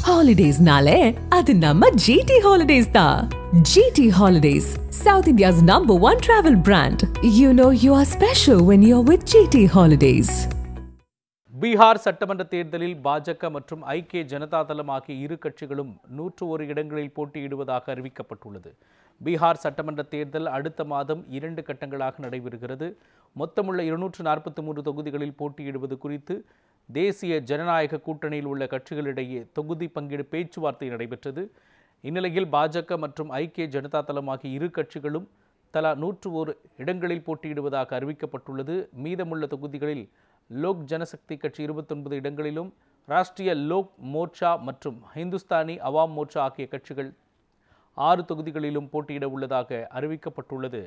Holidays-nale, adu namma GT Holidays da. GT Holidays, South India's #1 travel brand. You know you are special when you're with GT Holidays. Bihar சட்டமன்ற தேர்தலில் பாஜக மற்றும் ஐக்கிய ஜனதா தளம் ஆகிய இரு கட்சிகளும் 101 இடங்களில் போட்டியிடுவதாக அறிவிக்கப்பட்டுள்ளது. பீகார் சட்டமன்ற தேர்தல் அடுத்த மாதம் 2 கட்டங்களாக நடைபெறுகிறது. மொத்தமுள்ள 243 தொகுதிகளில் போட்டியிடுவது குறித்து தேசிய ஜனநாயக கூட்டணியில் உள்ள கட்சிகளிடையே தொகுதி பங்கீடு பேச்சுவார்த்தை நடைபெற்றது. இந்நிலையில் பாஜக மற்றும் ஐக்கிய ஜனதா தளம் ஆகிய இரு கட்சிகளும் தலா 101 இடங்களில் போட்டியிடுவதாக அறிவிக்கப்பட்டுள்ளது. மீதமுள்ள தொகுதிகளில் லோக் ஜனசக்தி கட்சி 29 இடங்களிலும், ராஷ்டிரிய லோக் மோர்ச்சா மற்றும் ஹிந்துஸ்தானி அவாம் மோர்ச்சா ஆகிய கட்சிகள் 6 தொகுதிகளிலும் போட்டியிட உள்ளதாக அறிவிக்கப்பட்டுள்ளது.